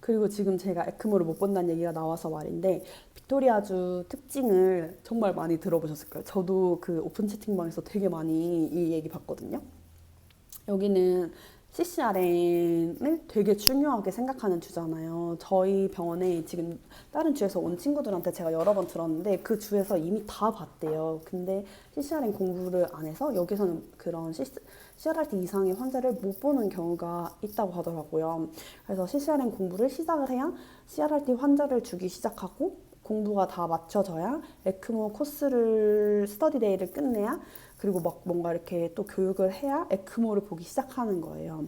그리고 지금 제가 에크모를 못 본다는 얘기가 나와서 말인데 빅토리아주 특징을 정말 많이 들어보셨을 거예요. 저도 그 오픈 채팅방에서 되게 많이 이 얘기 봤거든요. 여기는 CCRN을 되게 중요하게 생각하는 주잖아요. 저희 병원에 지금 다른 주에서 온 친구들한테 제가 여러 번 들었는데 그 주에서 이미 다 봤대요. 근데 CCRN 공부를 안 해서 여기서는 그런 CRRT 이상의 환자를 못 보는 경우가 있다고 하더라고요. 그래서 CCRN 공부를 시작을 해야 CRRT 환자를 주기 시작하고 공부가 다 맞춰져야 에크모 코스를 스터디 데이를 끝내야 그리고 막 뭔가 이렇게 또 교육을 해야 에크모를 보기 시작하는 거예요.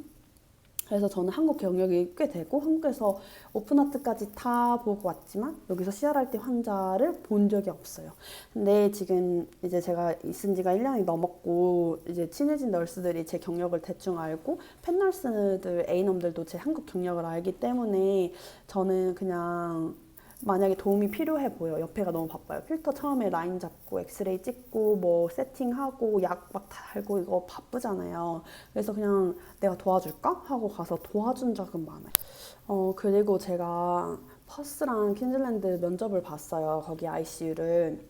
그래서 저는 한국 경력이 꽤 되고 한국에서 오픈하트까지 다 보고 왔지만 여기서 CRRT 환자를 본 적이 없어요. 근데 지금 이제 제가 있은 지가 1년이 넘었고 이제 친해진 널스들이 제 경력을 대충 알고 팬널스들 A놈들도 제 한국 경력을 알기 때문에 저는 그냥 만약에 도움이 필요해 보여. 옆에가 너무 바빠요. 필터 처음에 라인 잡고 엑스레이 찍고 뭐 세팅하고 약 막 달고 이거 바쁘잖아요. 그래서 그냥 내가 도와줄까? 하고 가서 도와준 적은 많아요. 그리고 제가 퍼스랑 퀸즐랜드 면접을 봤어요. 거기 ICU를.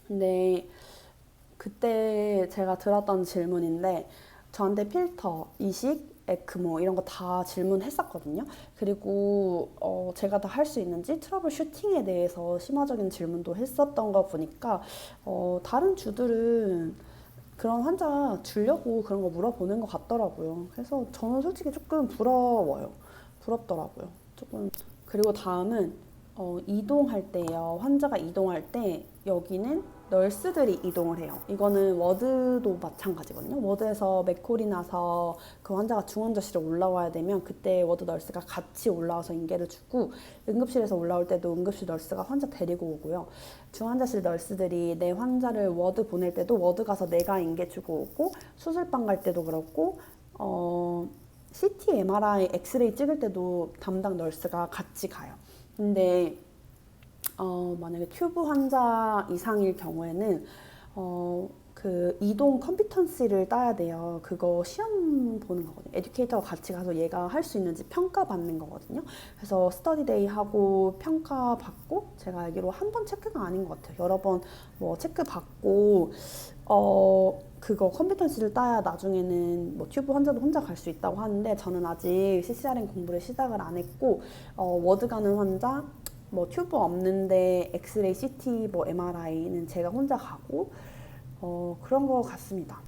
근데 그때 제가 들었던 질문인데 저한테 필터, 이식, 에크모 이런 거 다 질문했었거든요. 그리고 제가 다 할 수 있는지 트러블 슈팅에 대해서 심화적인 질문도 했었던 거 보니까 다른 주들은 그런 환자 주려고 그런 거 물어보는 것 같더라고요. 그래서 저는 솔직히 조금 부러워요. 부럽더라고요. 조금. 그리고 다음은 이동할 때예요. 환자가 이동할 때 여기는 널스들이 이동을 해요. 이거는 워드도 마찬가지거든요. 워드에서 맥콜이 나서 그 환자가 중환자실에 올라와야 되면 그때 워드 널스가 같이 올라와서 인계를 주고 응급실에서 올라올 때도 응급실 널스가 환자 데리고 오고요. 중환자실 널스들이 내 환자를 워드 보낼 때도 워드 가서 내가 인계 주고 오고 수술방 갈 때도 그렇고 CT, MRI, 엑스레이 찍을 때도 담당 널스가 같이 가요. 근데 만약에 튜브 환자 이상일 경우에는 그 이동 컴피턴시를 따야 돼요. 그거 시험 보는 거거든요. 에듀케이터가 같이 가서 얘가 할 수 있는지 평가받는 거거든요. 그래서 스터디 데이 하고 평가받고 제가 알기로 한 번 체크가 아닌 것 같아요. 여러 번 뭐 체크 받고 그거 컴피턴시를 따야 나중에는 뭐 튜브 환자도 혼자 갈 수 있다고 하는데 저는 아직 CCRN 공부를 시작을 안 했고 워드 가는 환자 뭐 튜브 없는데 엑스레이, CT, 뭐 MRI는 제가 혼자 가고 그런 것 같습니다.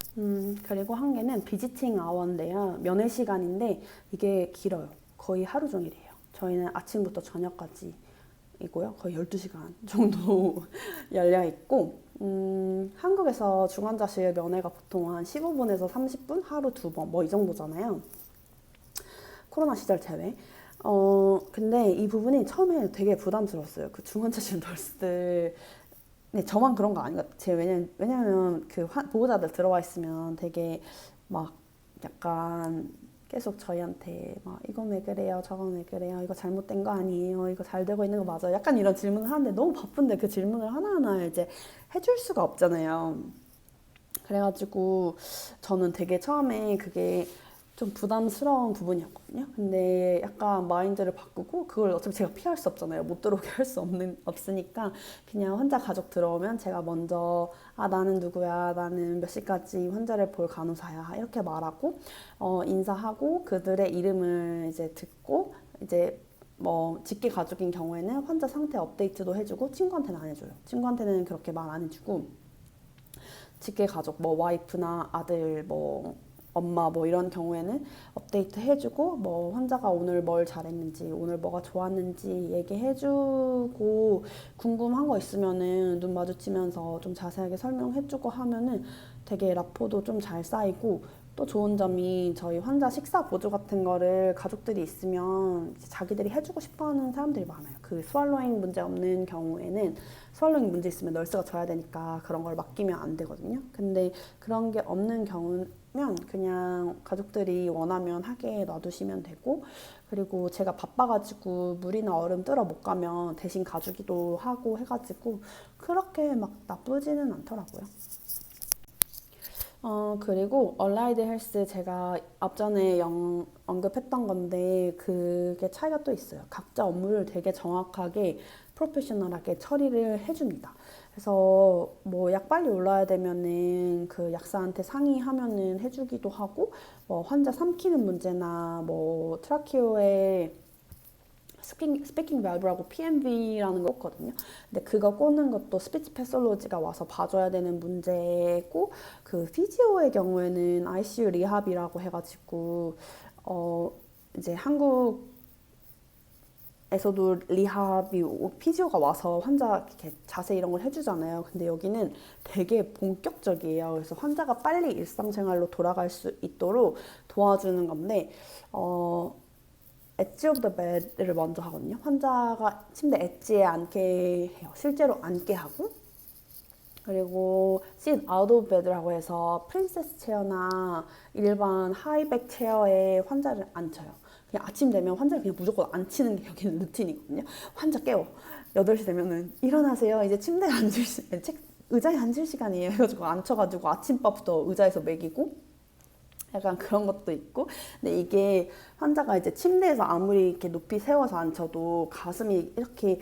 그리고 한 개는 비지팅 아워인데요. 면회 시간인데 이게 길어요. 거의 하루 종일이에요. 저희는 아침부터 저녁까지 이고요. 거의 12시간 정도 열려 있고 한국에서 중환자실 면회가 보통 한 15분에서 30분? 하루 2번 뭐 이 정도잖아요. 코로나 시절 제외. 근데 이 부분이 처음에 되게 부담스러웠어요. 그 중환자실 널스들. 네, 저만 그런 거 아닌 것 같아요. 왜냐면 그 보호자들 들어와 있으면 되게 막 약간 계속 저희한테 막 이건 왜 그래요? 저건 왜 그래요? 이거 잘못된 거 아니에요? 이거 잘 되고 있는 거 맞아요? 약간 이런 질문을 하는데 너무 바쁜데 그 질문을 하나하나 이제 해줄 수가 없잖아요. 그래가지고 저는 되게 처음에 그게 좀 부담스러운 부분이었거든요. 근데 약간 마인드를 바꾸고 그걸 어차피 제가 피할 수 없잖아요. 못 들어오게 할 수 없으니까 그냥 환자 가족 들어오면 제가 먼저 나는 누구야, 나는 몇 시까지 환자를 볼 간호사야 이렇게 말하고 인사하고 그들의 이름을 이제 듣고 이제 뭐 직계 가족인 경우에는 환자 상태 업데이트도 해주고 친구한테는 안 해줘요. 친구한테는 그렇게 말 안 해주고 직계 가족 뭐 와이프나 아들 뭐 엄마 뭐 이런 경우에는 업데이트 해주고 뭐 환자가 오늘 뭘 잘했는지 오늘 뭐가 좋았는지 얘기해주고 궁금한 거 있으면은 눈 마주치면서 좀 자세하게 설명해주고 하면은 되게 라포도 좀 잘 쌓이고 또 좋은 점이 저희 환자 식사 보조 같은 거를 가족들이 있으면 자기들이 해주고 싶어하는 사람들이 많아요. 그 스왈로잉 문제 없는 경우에는 스왈로잉 문제 있으면 널스가 줘야 되니까 그런 걸 맡기면 안 되거든요. 근데 그런 게 없는 경우는 그냥 가족들이 원하면 하게 놔두시면 되고 그리고 제가 바빠가지고 물이나 얼음 뜨러 못 가면 대신 가주기도 하고 해가지고 그렇게 막 나쁘지는 않더라고요. 그리고 얼라이드 헬스 제가 앞전에 언급했던 건데 그게 차이가 또 있어요. 각자 업무를 되게 정확하게 프로페셔널하게 처리를 해줍니다. 그래서 뭐 약 빨리 올라야 되면은 그 약사한테 상의하면은 해주기도 하고 뭐 환자 삼키는 문제나 뭐 트라키오에 스피킹 밸브라고 PMV라는 거 있거든요. 근데 그거 꽂는 것도 스피치 패솔로지가 와서 봐줘야 되는 문제고 그 피지오의 경우에는 ICU 리합이라고 해가지고 이제 한국에서도 리합이 피지오가 와서 환자 이렇게 자세 이런 걸 해주잖아요. 근데 여기는 되게 본격적이에요. 그래서 환자가 빨리 일상생활로 돌아갈 수 있도록 도와주는 건데 엣지 오브 더 bed를 먼저 하거든요. 환자가 침대 엣지에 앉게 해요. 실제로 앉게 하고 그리고 sit out of bed라고 해서 프린세스 체어나 일반 하이백 체어에 환자를 앉혀요. 그냥 아침 되면 환자를 그냥 무조건 앉히는 게 여기는 루틴이거든요. 환자 깨워. 8시 되면은 일어나세요. 이제 침대에 의자에 앉을 시간이에요. 해가지고 앉혀가지고 아침밥부터 의자에서 먹이고 약간 그런 것도 있고 근데 이게 환자가 이제 침대에서 아무리 이렇게 높이 세워서 앉혀도 가슴이 이렇게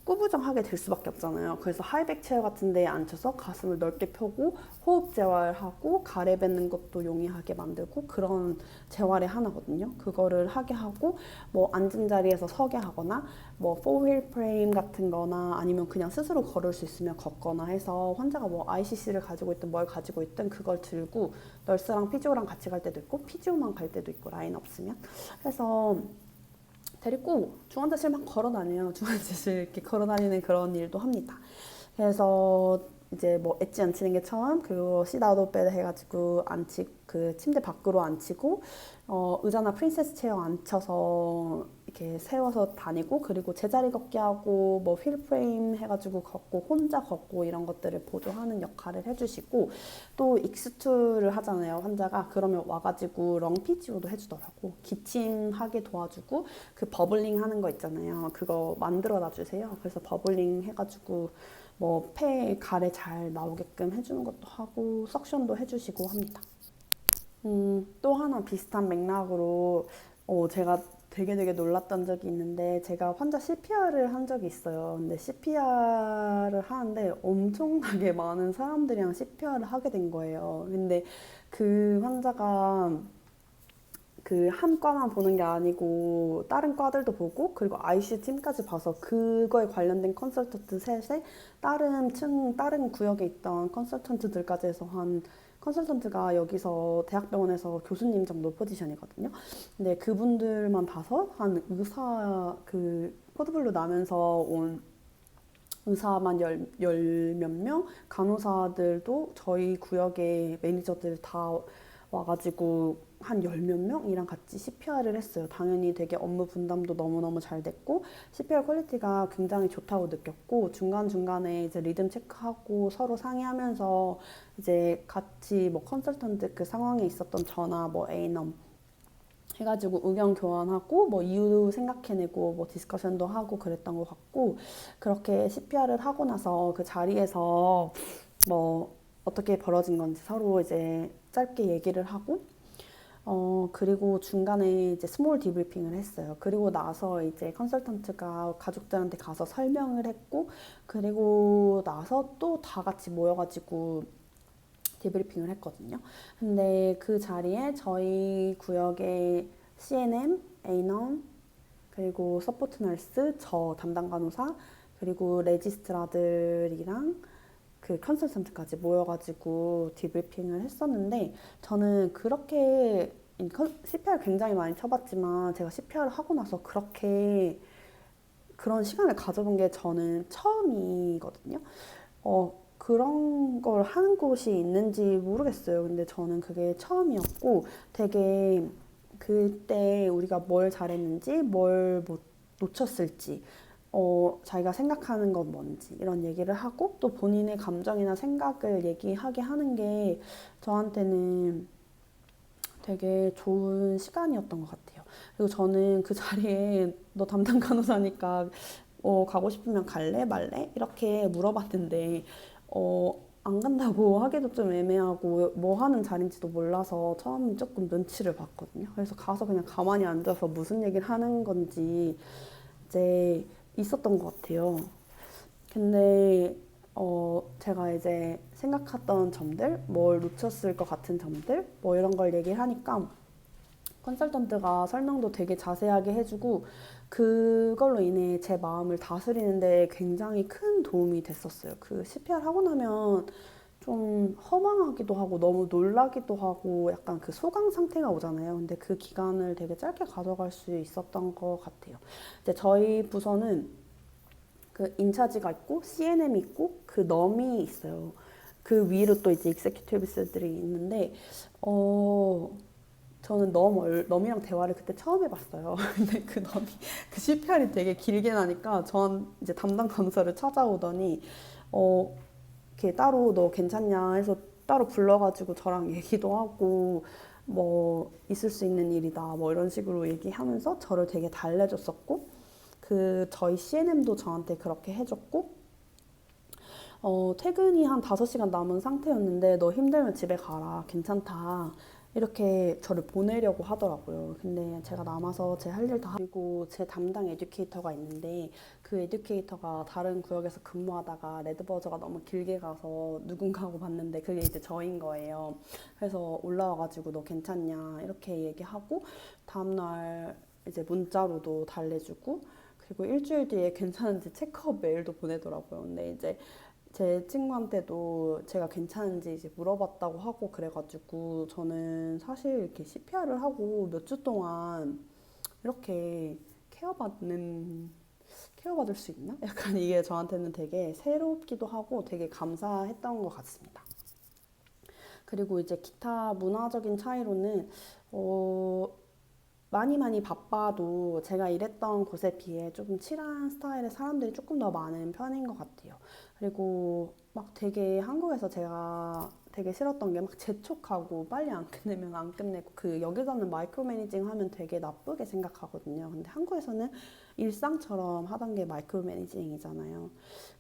꾸부정하게 될 수밖에 없잖아요. 그래서 하이백 체어 같은 데에 앉혀서 가슴을 넓게 펴고 호흡 재활하고 가래뱉는 것도 용이하게 만들고 그런 재활의 하나거든요. 그거를 하게 하고 뭐 앉은 자리에서 서게 하거나 뭐 포휠 프레임 같은 거나 아니면 그냥 스스로 걸을 수 있으면 걷거나 해서 환자가 뭐 ICC를 가지고 있든 뭘 가지고 있든 그걸 들고 널스랑 피지오랑 같이 갈 때도 있고 피지오만 갈 때도 있고 라인 없으면 해서 데리고 중환자실 막 걸어 다녀요. 중환자실 이렇게 걸어 다니는 그런 일도 합니다. 그래서 이제 뭐 엣지 앉히는 게 처음, 그리고 시다우도 베드 해가지고 그 침대 밖으로 앉히고 의자나 프린세스 체어 앉혀서 이렇게 세워서 다니고 그리고 제자리 걷기 하고 뭐 휠 프레임 해가지고 걷고 혼자 걷고 이런 것들을 보조하는 역할을 해주시고 또 익스투를 하잖아요 환자가. 그러면 와가지고 렁피지오도 해주더라고. 기침하게 도와주고 그 버블링 하는 거 있잖아요. 그거 만들어 놔주세요. 그래서 버블링 해가지고 뭐 폐 가래 잘 나오게끔 해주는 것도 하고 석션도 해주시고 합니다. 또 하나 비슷한 맥락으로 제가 되게 놀랐던 적이 있는데 제가 환자 CPR을 한 적이 있어요. 근데 CPR을 하는데 엄청나게 많은 사람들이랑 CPR을 하게 된 거예요. 근데 그 환자가 그 한 과만 보는 게 아니고 다른 과들도 보고 그리고 ICU 팀까지 봐서 그거에 관련된 컨설턴트 셋에 다른 구역에 있던 컨설턴트들까지 해서 한 컨설턴트가 여기서 대학병원에서 교수님 정도 포지션이거든요. 근데 그분들만 봐서 한 의사 그 코드블루 나면서 온 의사만 열 몇 명, 간호사들도 저희 구역의 매니저들 다 와가지고 한 열 몇 명이랑 같이 CPR을 했어요. 당연히 되게 업무 분담도 너무너무 잘 됐고 CPR 퀄리티가 굉장히 좋다고 느꼈고 중간중간에 이제 리듬 체크하고 서로 상의하면서 이제 같이 뭐 컨설턴트 그 상황에 있었던 저나 뭐 A넘 해가지고 의견 교환하고 뭐 이유 생각해내고 뭐 디스커션도 하고 그랬던 것 같고 그렇게 CPR을 하고 나서 그 자리에서 뭐 어떻게 벌어진 건지 서로 이제 짧게 얘기를 하고 그리고 중간에 이제 스몰 디브리핑을 했어요. 그리고 나서 이제 컨설턴트가 가족들한테 가서 설명을 했고 그리고 나서 또 다 같이 모여가지고 디브리핑을 했거든요. 근데 그 자리에 저희 구역의 CNM, A넘, 그리고 서포트 널스, 저 담당 간호사, 그리고 레지스트라들이랑 그 컨설턴트까지 모여가지고 디브리핑을 했었는데 저는 그렇게 CPR 굉장히 많이 쳐봤지만 제가 CPR을 하고 나서 그렇게 그런 시간을 가져본 게 저는 처음이거든요. 그런 걸 하는 곳이 있는지 모르겠어요. 근데 저는 그게 처음이었고 되게 그때 우리가 뭘 잘했는지 뭘 못 놓쳤을지 자기가 생각하는 건 뭔지 이런 얘기를 하고 또 본인의 감정이나 생각을 얘기하게 하는 게 저한테는 되게 좋은 시간이었던 것 같아요. 그리고 저는 그 자리에 너 담당 간호사니까 가고 싶으면 갈래 말래 이렇게 물어봤는데 안 간다고 하기도 좀 애매하고 뭐 하는 자리인지도 몰라서 처음 조금 눈치를 봤거든요. 그래서 가서 그냥 가만히 앉아서 무슨 얘기를 하는 건지 이제 있었던 것 같아요. 근데 제가 이제 생각했던 점들, 뭘 놓쳤을 것 같은 점들, 뭐 이런 걸 얘기하니까 컨설턴트가 설명도 되게 자세하게 해주고 그걸로 인해 제 마음을 다스리는데 굉장히 큰 도움이 됐었어요. 그 CPR 하고 나면 좀 허망하기도 하고 너무 놀라기도 하고 약간 그 소강 상태가 오잖아요. 근데 그 기간을 되게 짧게 가져갈 수 있었던 것 같아요. 이제 저희 부서는 그 인차지가 있고 CNM이 있고 그 넘이 있어요. 그 위로 또 이제 익세큐티브스들이 있는데 어 저는 넘이랑 대화를 그때 처음 해봤어요. 근데 그 넘이 그 CPR이 되게 길게 나니까 전 이제 담당 간호사를 찾아오더니 어 이렇게 따로 너 괜찮냐 해서 따로 불러가지고 저랑 얘기도 하고 뭐 있을 수 있는 일이다 뭐 이런 식으로 얘기하면서 저를 되게 달래줬었고 그 저희 CNM도 저한테 그렇게 해줬고 퇴근이 한 5시간 남은 상태였는데 너 힘들면 집에 가라 괜찮다 이렇게 저를 보내려고 하더라고요. 근데 제가 남아서 제 할 일 다 하고 제 담당 에듀케이터가 있는데 그 에듀케이터가 다른 구역에서 근무하다가 레드버저가 너무 길게 가서 누군가하고 봤는데 그게 이제 저인 거예요. 그래서 올라와가지고 너 괜찮냐 이렇게 얘기하고 다음날 이제 문자로도 달래주고 그리고 일주일 뒤에 괜찮은지 체크업 메일도 보내더라고요. 근데 이제 제 친구한테도 제가 괜찮은지 이제 물어봤다고 하고 그래가지고 저는 사실 이렇게 CPR을 하고 몇 주 동안 이렇게 케어받을 수 있나? 약간 이게 저한테는 되게 새롭기도 하고 되게 감사했던 것 같습니다. 그리고 이제 기타 문화적인 차이로는 어, 많이 바빠도 제가 일했던 곳에 비해 조금 칠한 스타일의 사람들이 조금 더 많은 편인 것 같아요. 그리고 막 되게 한국에서 제가 되게 싫었던 게 막 재촉하고 빨리 안 끝내면 안 끝내고 그 여기서는 마이크로 매니징 하면 되게 나쁘게 생각하거든요. 근데 한국에서는 일상처럼 하던 게 마이크로 매니징이잖아요.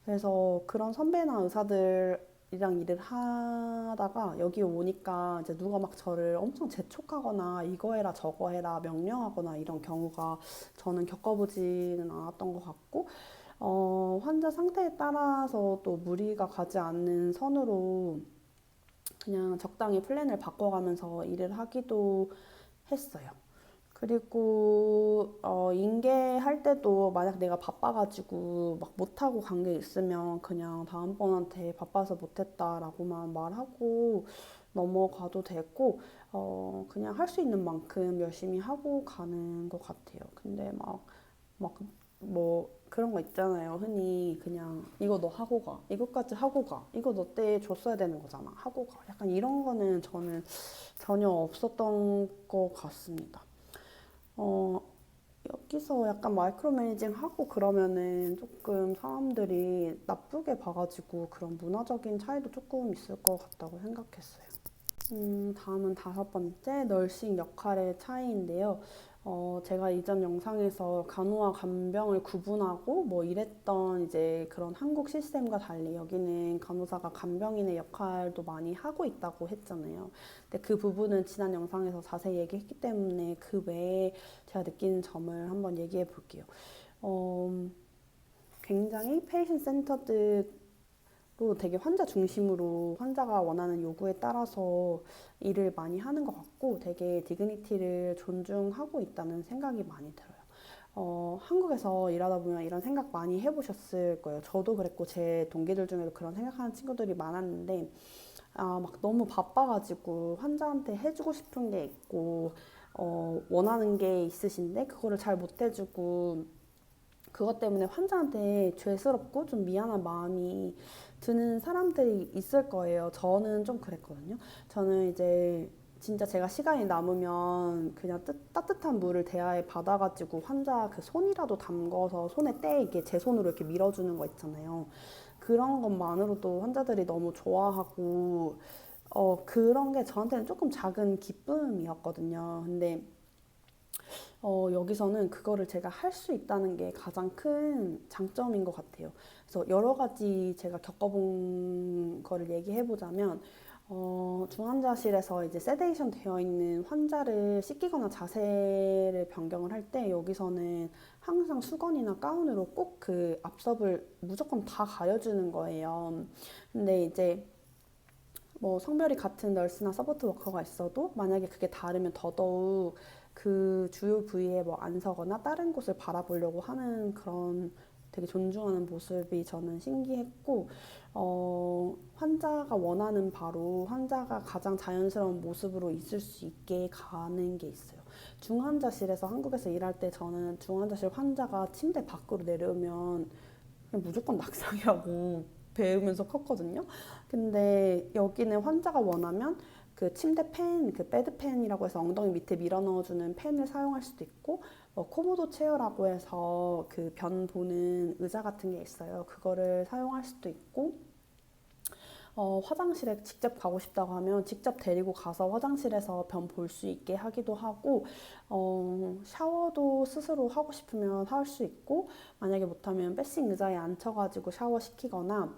그래서 그런 선배나 의사들이랑 일을 하다가 여기 오니까 이제 누가 막 저를 엄청 재촉하거나 이거 해라 저거 해라 명령하거나 이런 경우가 저는 겪어보지는 않았던 것 같고 환자 상태에 따라서 또 무리가 가지 않는 선으로 그냥 적당히 플랜을 바꿔가면서 일을 하기도 했어요. 그리고 인계할 때도 만약 내가 바빠가지고 막 못하고 간 게 있으면 그냥 다음번한테 바빠서 못했다라고만 말하고 넘어가도 되고 그냥 할 수 있는 만큼 열심히 하고 가는 것 같아요. 근데 막 뭐 그런 거 있잖아요. 흔히 그냥 이거 너 하고 가. 이것까지 하고 가. 이거 너 때 줬어야 되는 거잖아. 하고 가. 약간 이런 거는 저는 전혀 없었던 것 같습니다. 어, 여기서 약간 마이크로 매니징 하고 그러면은 조금 사람들이 나쁘게 봐가지고 그런 문화적인 차이도 조금 있을 것 같다고 생각했어요. 다음은 5번째, 널싱 역할의 차이인데요. 제가 이전 영상에서 간호와 간병을 구분하고 뭐 이랬던 이제 그런 한국 시스템과 달리 여기는 간호사가 간병인의 역할도 많이 하고 있다고 했잖아요. 근데 그 부분은 지난 영상에서 자세히 얘기했기 때문에 그 외에 제가 느끼는 점을 한번 얘기해 볼게요. 어, 굉장히 페이션 센터드 또 되게 환자 중심으로 환자가 원하는 요구에 따라서 일을 많이 하는 것 같고 되게 디그니티를 존중하고 있다는 생각이 많이 들어요. 한국에서 일하다 보면 이런 생각 많이 해보셨을 거예요. 저도 그랬고 제 동기들 중에도 그런 생각하는 친구들이 많았는데 막 너무 바빠가지고 환자한테 해주고 싶은 게 있고 원하는 게 있으신데 그거를 잘 못 해주고 그것 때문에 환자한테 죄스럽고 좀 미안한 마음이 드는 사람들이 있을 거예요. 저는 좀 그랬거든요. 저는 이제 진짜 제가 시간이 남으면 그냥 따뜻한 물을 대야에 받아가지고 환자 그 손이라도 담궈서 손에 때 이게 제 손으로 이렇게 밀어주는 거 있잖아요. 그런 것만으로도 환자들이 너무 좋아하고 그런 게 저한테는 조금 작은 기쁨이었거든요. 근데 여기서는 그거를 제가 할 수 있다는 게 가장 큰 장점인 것 같아요. 그래서 여러 가지 제가 겪어본 거를 얘기해 보자면, 중환자실에서 이제 세데이션 되어 있는 환자를 씻기거나 자세를 변경을 할 때 여기서는 항상 수건이나 가운으로 꼭 그 앞섭을 무조건 다 가려주는 거예요. 근데 이제 뭐 성별이 같은 널스나 서포트 워커가 있어도 만약에 그게 다르면 더더욱 그 주요 부위에 뭐 안 서거나 다른 곳을 바라보려고 하는 그런 되게 존중하는 모습이 저는 신기했고, 환자가 원하는 바로 환자가 가장 자연스러운 모습으로 있을 수 있게 가는 게 있어요. 중환자실에서 한국에서 일할 때 저는 중환자실 환자가 침대 밖으로 내려오면 그냥 무조건 낙상이라고 배우면서 컸거든요. 근데 여기는 환자가 원하면 그 침대 펜, 그 베드펜이라고 해서 엉덩이 밑에 밀어 넣어주는 펜을 사용할 수도 있고, 코모도 체어라고 해서 그 변 보는 의자 같은 게 있어요. 그거를 사용할 수도 있고, 화장실에 직접 가고 싶다고 하면 직접 데리고 가서 화장실에서 변 볼 수 있게 하기도 하고, 샤워도 스스로 하고 싶으면 할 수 있고, 만약에 못하면 베싱 의자에 앉혀가지고 샤워 시키거나,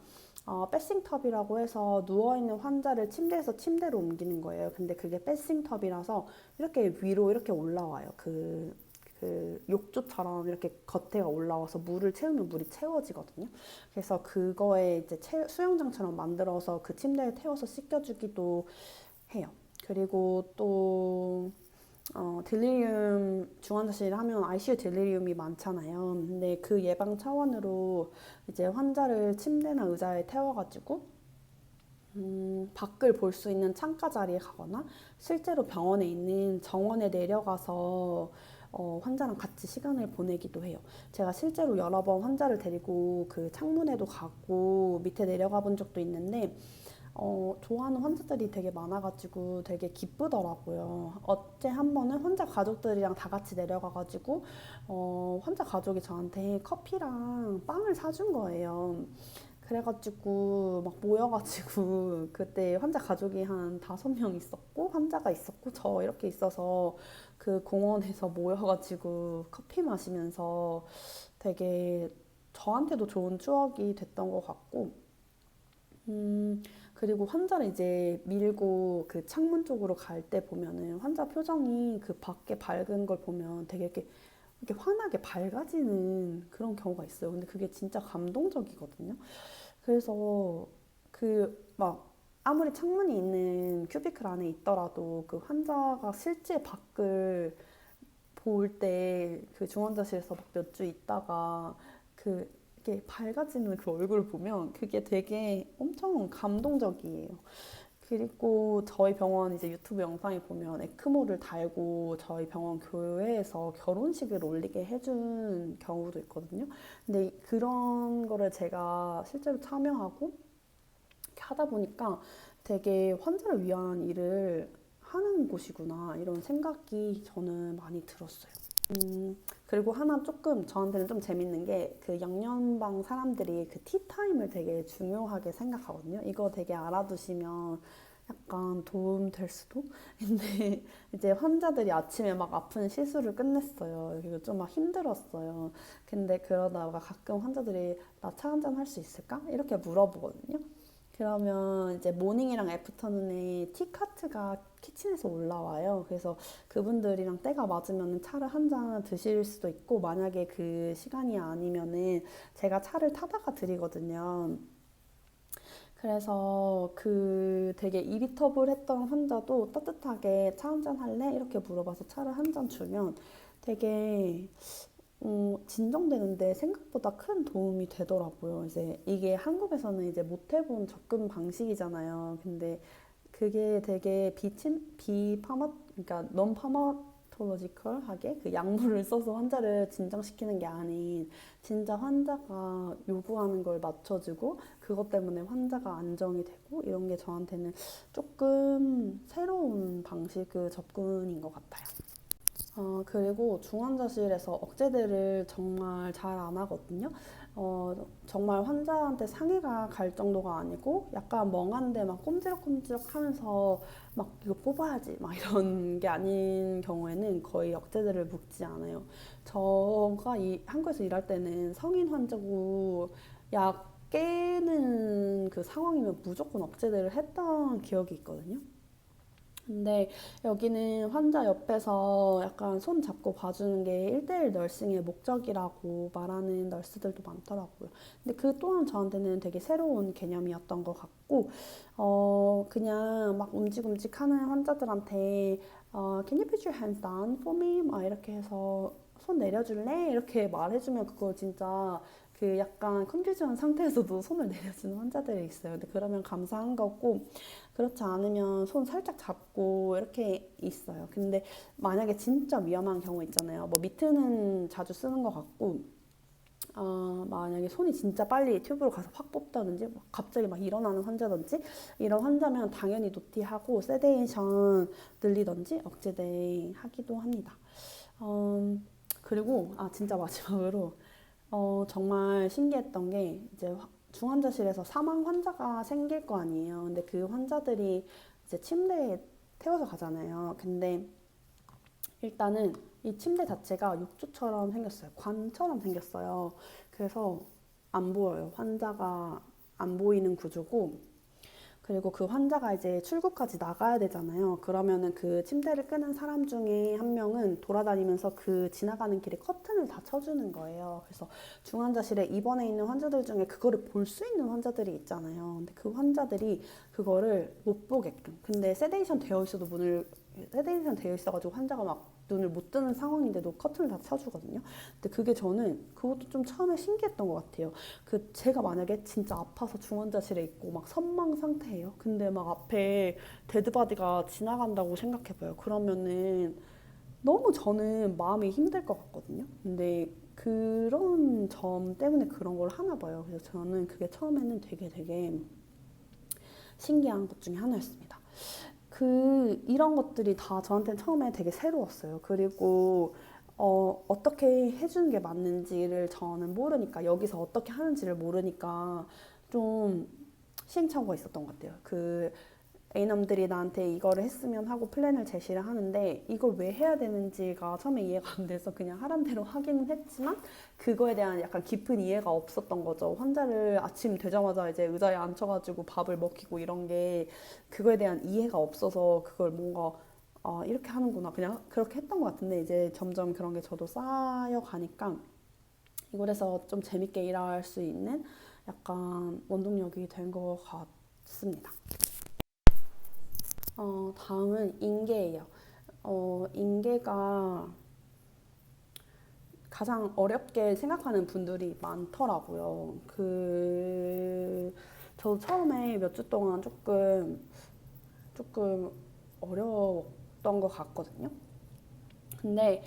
베싱tub이라고 해서 누워있는 환자를 침대에서 침대로 옮기는 거예요. 근데 그게 베싱tub이라서 이렇게 위로 이렇게 올라와요. 그 욕조처럼 이렇게 겉에가 올라와서 물을 채우면 물이 채워지거든요. 그래서 그거에 이제 수영장처럼 만들어서 그 침대에 태워서 씻겨주기도 해요. 그리고 또 딜리리움 중환자실 하면 ICU 딜리리움이 많잖아요. 근데 그 예방 차원으로 이제 환자를 침대나 의자에 태워가지고 밖을 볼 수 있는 창가 자리에 가거나 실제로 병원에 있는 정원에 내려가서 환자랑 같이 시간을 보내기도 해요. 제가 실제로 여러 번 환자를 데리고 그 창문에도 가고 밑에 내려가 본 적도 있는데 좋아하는 환자들이 되게 많아가지고 되게 기쁘더라고요. 어제 한 번은 환자 가족들이랑 다 같이 내려가가지고 환자 가족이 저한테 커피랑 빵을 사준 거예요. 그래가지고 막 모여가지고 그때 환자 가족이 한 5명 있었고 환자가 있었고 저 이렇게 있어서 그 공원에서 모여가지고 커피 마시면서 되게 저한테도 좋은 추억이 됐던 것 같고, 그리고 환자를 이제 밀고 그 창문 쪽으로 갈 때 보면은 환자 표정이 그 밖에 밝은 걸 보면 되게 이렇게 환하게 밝아지는 그런 경우가 있어요. 근데 그게 진짜 감동적이거든요. 그래서 그 막 아무리 창문이 있는 큐비클 안에 있더라도 그 환자가 실제 밖을 볼 때 그 중환자실에서 막 몇 주 있다가 그 이렇게 밝아지는 그 얼굴을 보면 그게 되게 엄청 감동적이에요. 그리고 저희 병원 이제 유튜브 영상에 보면 에크모를 달고 저희 병원 교회에서 결혼식을 올리게 해준 경우도 있거든요. 근데 그런 거를 제가 실제로 참여하고 이렇게 하다 보니까 되게 환자를 위한 일을 하는 곳이구나 이런 생각이 저는 많이 들었어요. 그리고 하나 조금 저한테는 좀 재밌는 게 그 영연방 사람들이 그 티타임을 되게 중요하게 생각하거든요. 이거 되게 알아두시면 약간 도움 될 수도? 근데 이제 환자들이 아침에 막 아픈 시술을 끝냈어요. 그리고 좀 막 힘들었어요. 근데 그러다가 가끔 환자들이 나 차 한잔 할 수 있을까? 이렇게 물어보거든요. 그러면 이제 모닝이랑 애프터눈에 티카트가 키친에서 올라와요. 그래서 그분들이랑 때가 맞으면 차를 한 잔 드실 수도 있고, 만약에 그 시간이 아니면은 제가 차를 타다가 드리거든요. 그래서 그 되게 이리터블했던 환자도 따뜻하게 차 한 잔 할래? 이렇게 물어봐서 차를 한 잔 주면 되게 진정되는데 생각보다 큰 도움이 되더라고요. 이제 이게 한국에서는 이제 못 해본 접근 방식이잖아요. 근데 그게 되게 그러니까 non 파마톨로지컬하게 그 약물을 써서 환자를 진정시키는 게 아닌 진짜 환자가 요구하는 걸 맞춰주고 그것 때문에 환자가 안정이 되고 이런 게 저한테는 조금 새로운 방식의 접근인 것 같아요. 그리고 중환자실에서 억제들을 정말 잘 안 하거든요. 정말 환자한테 상해가 갈 정도가 아니고 약간 멍한데 막 꼼지락꼼지락 하면서 막 이거 뽑아야지 막 이런 게 아닌 경우에는 거의 억제들을 묶지 않아요. 제가 한국에서 일할 때는 성인 환자고 약 깨는 그 상황이면 무조건 억제들을 했던 기억이 있거든요. 근데 여기는 환자 옆에서 약간 손 잡고 봐주는 게 1대1 널싱의 목적이라고 말하는 널스들도 많더라고요. 근데 그 또한 저한테는 되게 새로운 개념이었던 것 같고, 그냥 막 움직움직 하는 환자들한테, Can you put your hands down for me? 막 이렇게 해서 손 내려줄래? 이렇게 말해주면 그거 진짜 그 약간 컨퓨전 상태에서도 손을 내려주는 환자들이 있어요. 근데 그러면 감사한 거고, 그렇지 않으면 손 살짝 잡고 이렇게 있어요. 근데 만약에 진짜 위험한 경우 있잖아요. 뭐 미트는 자주 쓰는 것 같고, 만약에 손이 진짜 빨리 튜브로 가서 확 뽑다든지 갑자기 막 일어나는 환자든지 이런 환자면 당연히 노티하고 세데이션 늘리든지 억제대 하기도 합니다. 그리고 진짜 마지막으로 정말 신기했던 게 이제 중환자실에서 사망 환자가 생길 거 아니에요. 근데 그 환자들이 이제 침대에 태워서 가잖아요. 근데 일단은 이 침대 자체가 욕조처럼 생겼어요. 관처럼 생겼어요. 그래서 안 보여요. 환자가 안 보이는 구조고, 그리고 그 환자가 이제 출구까지 나가야 되잖아요. 그러면은 그 침대를 끄는 사람 중에 한 명은 돌아다니면서 그 지나가는 길에 커튼을 다 쳐주는 거예요. 그래서 중환자실에 입원해 있는 환자들 중에 그거를 볼 수 있는 환자들이 있잖아요. 근데 그 환자들이 그거를 못 보게끔. 근데 세데이션 되어 있어가지고 환자가 막 눈을 못 뜨는 상황인데도 커튼을 다 쳐주거든요. 근데 그게 저는 그것도 좀 처음에 신기했던 것 같아요. 제가 만약에 진짜 아파서 중환자실에 있고 막 선망 상태예요. 근데 막 앞에 데드바디가 지나간다고 생각해봐요. 그러면은 너무 저는 마음이 힘들 것 같거든요. 근데 그런 점 때문에 그런 걸 하나 봐요. 그래서 저는 그게 처음에는 되게 신기한 것 중에 하나였습니다. 이런 것들이 다 저한테는 처음에 되게 새로웠어요. 그리고 어떻게 해주는 게 맞는지를 저는 모르니까, 여기서 어떻게 하는지를 모르니까 좀 시행착오가 있었던 것 같아요. A놈들이 나한테 이거를 했으면 하고 플랜을 제시를 하는데 이걸 왜 해야 되는지가 처음에 이해가 안 돼서 그냥 하란 대로 하기는 했지만 그거에 대한 약간 깊은 이해가 없었던 거죠. 환자를 아침 되자마자 이제 의자에 앉혀가지고 밥을 먹이고 이런 게 그거에 대한 이해가 없어서 그걸 뭔가 이렇게 하는구나 그냥 그렇게 했던 것 같은데 이제 점점 그런 게 저도 쌓여 가니까 이걸해서 좀 재밌게 일할 수 있는 약간 원동력이 된 것 같습니다. 다음은 인계예요. 인계가 가장 어렵게 생각하는 분들이 많더라고요. 저도 처음에 몇 주 동안 조금 어려웠던 것 같거든요. 근데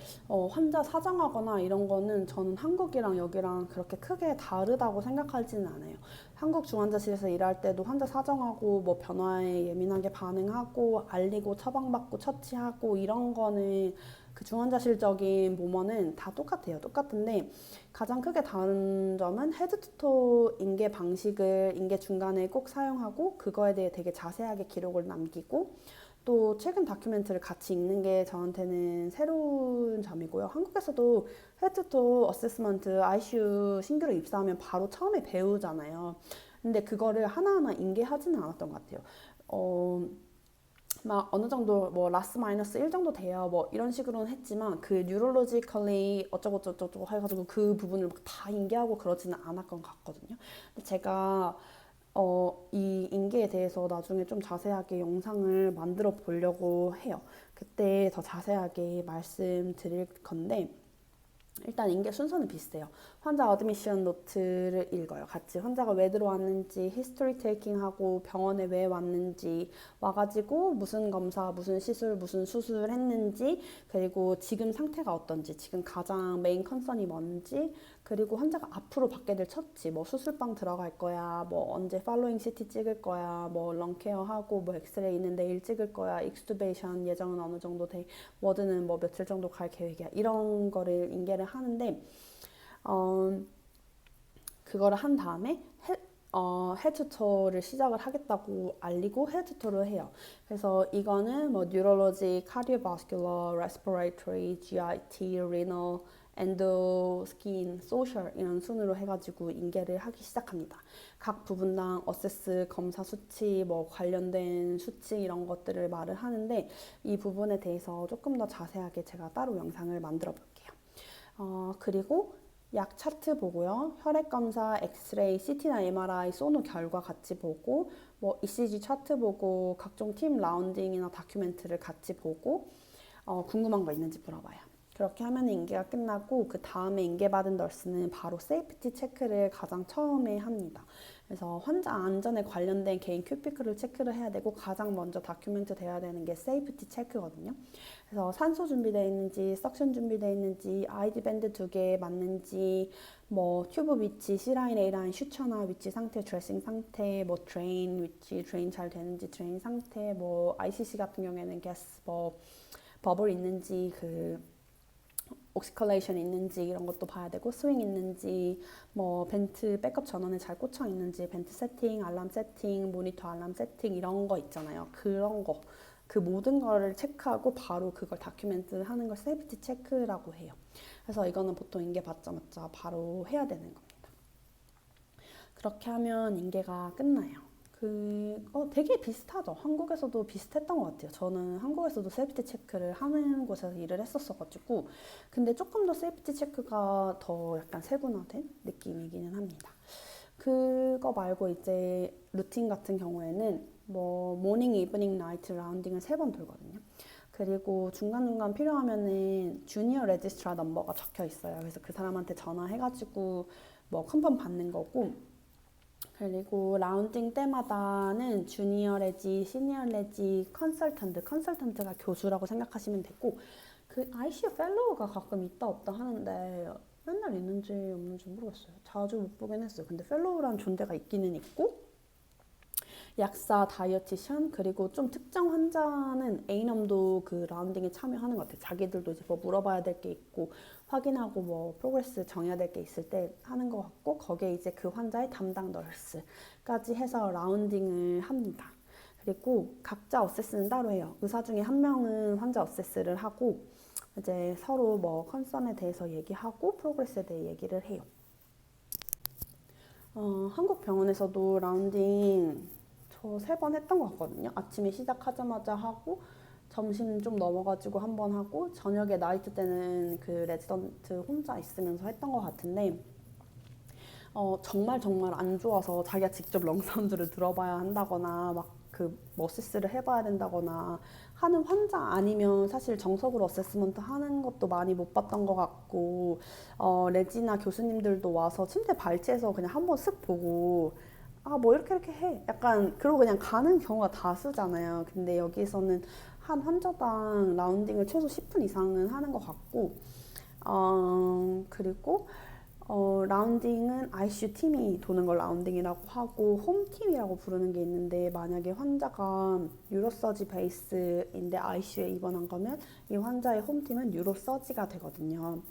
환자 사정하거나 이런 거는 저는 한국이랑 여기랑 그렇게 크게 다르다고 생각하지는 않아요. 한국 중환자실에서 일할 때도 환자 사정하고 뭐 변화에 예민하게 반응하고 알리고 처방받고 처치하고 이런 거는 그 중환자실적인 모먼은 다 똑같아요. 똑같은데 가장 크게 다른 점은 헤드투토 인계 방식을 인계 중간에 꼭 사용하고 그거에 대해 되게 자세하게 기록을 남기고 또 최근 다큐멘터리를 같이 읽는 게 저한테는 새로운 점이고요. 한국에서도 헤드투 어세스먼트 ICU 신규로 입사하면 바로 처음에 배우잖아요. 근데 그거를 하나하나 인계하지는 않았던 것 같아요. 막 어느 정도 뭐 라스 마이너스 1 정도 돼요. 뭐 이런 식으로는 했지만 그 뉴럴로지컬리 어쩌고 저쩌고 해가지고 그 부분을 막 다 인계하고 그러지는 않았던 것 같거든요. 근데 제가 이 인계에 대해서 나중에 좀 자세하게 영상을 만들어 보려고 해요. 그때 더 자세하게 말씀드릴 건데 일단 인계 순서는 비슷해요. 환자 어드미션 노트를 읽어요. 같이 환자가 왜 들어왔는지, 히스토리 테이킹하고 병원에 왜 왔는지, 와가지고 무슨 검사, 무슨 시술, 무슨 수술 했는지, 그리고 지금 상태가 어떤지, 지금 가장 메인 컨선이 뭔지, 그리고 환자가 앞으로 받게 될 처치, 뭐 수술방 들어갈 거야, 뭐 언제 팔로잉 CT 찍을 거야, 뭐 런케어 하고, 뭐 엑스레이 있는 내일 찍을 거야, 익스투베이션 예정은 어느 정도 돼, 워드는 뭐 며칠 정도 갈 계획이야. 이런 거를 인계를 하는데, 어, 그거를 한 다음에 헤드 투어를 시작을 하겠다고 알리고 헤드 투어를 해요. 그래서 이거는 뭐 뉴럴로지, 카디오바스큘러, 레스피레이터리, GIT, 리너, 엔도, 스킨, 소셜 이런 순으로 해가지고 인계를 하기 시작합니다. 각 부분당 어세스, 검사 수치, 뭐 관련된 수치 이런 것들을 말을 하는데 이 부분에 대해서 조금 더 자세하게 제가 따로 영상을 만들어 볼게요. 그리고 약 차트 보고요. 혈액 검사, 엑스레이, CT나 MRI, 소노 결과 같이 보고, 뭐 ECG 차트 보고, 각종 팀 라운딩이나 다큐멘트를 같이 보고, 궁금한 거 있는지 물어봐요. 그렇게 하면 인계가 끝나고 그 다음에 인계받은 널스는 바로 세이프티 체크를 가장 처음에 합니다. 그래서 환자 안전에 관련된 개인 큐피클을 체크를 해야 되고 가장 먼저 다큐멘트 돼야 되는 게 세이프티 체크거든요. 그래서 산소 준비되어 있는지, 석션 준비되어 있는지, 아이디 밴드 2개 맞는지, 뭐 튜브 위치, C라인, A라인, 슈처나 위치 상태, 드레싱 상태, 뭐 드레인 위치, 드레인 잘 되는지, 드레인 상태, 뭐 ICC 같은 경우에는 가스 뭐 버블 있는지, 그 옥시컬레이션 있는지 이런 것도 봐야 되고 스윙 있는지 뭐 벤트 백업 전원에 잘 꽂혀 있는지 벤트 세팅, 알람 세팅, 모니터 알람 세팅 이런 거 있잖아요. 그런 거 그 모든 거를 체크하고 바로 그걸 다큐멘트 하는 걸 세이프티 체크라고 해요. 그래서 이거는 보통 인계 받자마자 바로 해야 되는 겁니다. 그렇게 하면 인계가 끝나요. 되게 비슷하죠. 한국에서도 비슷했던 것 같아요. 저는 한국에서도 세이프티 체크를 하는 곳에서 일을 했었어가지고. 근데 조금 더 세이프티 체크가 더 약간 세분화된 느낌이기는 합니다. 그거 말고 이제 루틴 같은 경우에는 뭐 모닝, 이브닝, 나이트 라운딩을 3번 돌거든요. 그리고 중간중간 필요하면은 주니어 레지스트라 넘버가 적혀 있어요. 그래서 그 사람한테 전화해가지고 뭐 컨펌 받는 거고, 그리고 라운딩 때마다는 주니어 레지, 시니어 레지, 컨설턴트가 교수라고 생각하시면 되고, 그 ICU 펠로우가 가끔 있다 없다 하는데 맨날 있는지 없는지 모르겠어요. 자주 못 보긴 했어요. 근데 펠로우란 존재가 있기는 있고, 약사, 다이어티션, 그리고 좀 특정 환자는 A넘도 그 라운딩에 참여하는 것 같아요. 자기들도 이제 뭐 물어봐야 될 게 있고, 확인하고 뭐 프로그레스 정해야 될 게 있을 때 하는 것 같고, 거기에 이제 그 환자의 담당 널스까지 해서 라운딩을 합니다. 그리고 각자 어세스는 따로 해요. 의사 중에 한 명은 환자 어세스를 하고, 이제 서로 뭐 컨선에 대해서 얘기하고, 프로그레스에 대해 얘기를 해요. 한국 병원에서도 라운딩 저 3번 했던 것 같거든요. 아침에 시작하자마자 하고 점심 좀 넘어가지고 한 번 하고 저녁에 나이트 때는 그 레지던트 혼자 있으면서 했던 것 같은데 정말 정말 안 좋아서 자기가 직접 렁사운드를 들어봐야 한다거나 막 그 어세스를 해봐야 된다거나 하는 환자 아니면 사실 정석으로 어세스먼트 하는 것도 많이 못 봤던 것 같고 레지나 교수님들도 와서 침대 발치해서 그냥 한번 쓱 보고 아 뭐 이렇게 해 약간 그러고 그냥 가는 경우가 다수잖아요. 근데 여기서는 한 환자당 라운딩을 최소 10분 이상은 하는 것 같고 그리고 라운딩은 ICU 팀이 도는 걸 라운딩이라고 하고 홈팀이라고 부르는 게 있는데 만약에 환자가 뉴로서지 베이스인데 ICU에 입원한 거면 이 환자의 홈팀은 뉴로서지가 되거든요.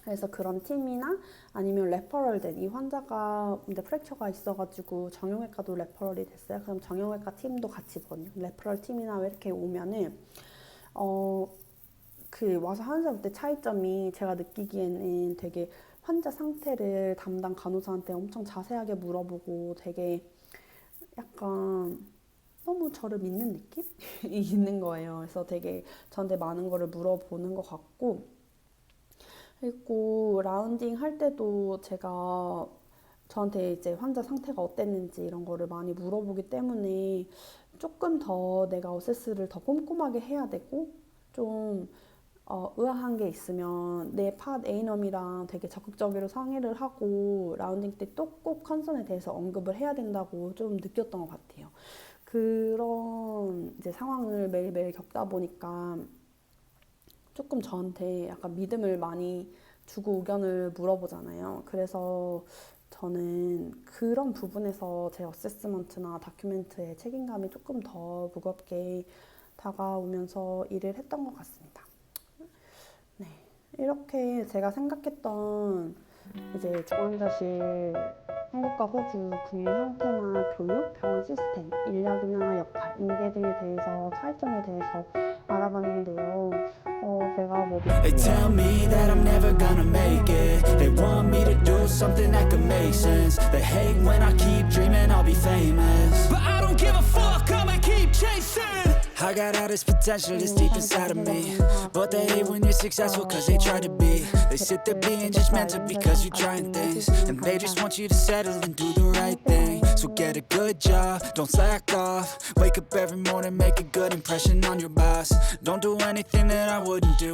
그래서 그런 팀이나 아니면 레퍼럴된 이 환자가 근데 프랙처가 있어가지고 정형외과도 레퍼럴이 됐어요. 그럼 정형외과 팀도 같이 보거든요. 레퍼럴 팀이나 왜 이렇게 오면은 그 와서 하는 사람 때 차이점이 제가 느끼기에는 되게 환자 상태를 담당 간호사한테 엄청 자세하게 물어보고 되게 약간 너무 저를 믿는 느낌이 있는 거예요. 그래서 되게 저한테 많은 거를 물어보는 것 같고 그리고 라운딩 할 때도 제가 저한테 이제 환자 상태가 어땠는지 이런 거를 많이 물어보기 때문에 조금 더 내가 어세스를 더 꼼꼼하게 해야 되고 좀 의아한 게 있으면 내 팟 A넘이랑 되게 적극적으로 상의를 하고 라운딩 때 또 꼭 컨선에 대해서 언급을 해야 된다고 좀 느꼈던 것 같아요. 그런 이제 상황을 매일매일 겪다 보니까 조금 저한테 약간 믿음을 많이 주고 의견을 물어보잖아요. 그래서 저는 그런 부분에서 제 어세스먼트나 다큐멘트의 책임감이 조금 더 무겁게 다가오면서 일을 했던 것 같습니다. 네, 이렇게 제가 생각했던 이제 중환자실 한국과 호주 국민 형태나 교육, 병원 시스템, 인력이나 역할, 인재 등에 대해서 차이점에 대해서 알아봤는데요. 제가 뭐 They tell me that I'm never gonna make it. They want me to do something that could make sense. They hate when I keep dreaming I'll be famous, but I don't give a fuck, I'ma keep chasing. I got all this potential that's deep inside of me, but they hate when you're successful cause they try to be. They sit there being judgmental because you're trying things, and they just want you to settle and do the right thing. So get a good job, don't slack off. Wake up every morning, make a good impression on your boss. Don't do anything that I wouldn't do.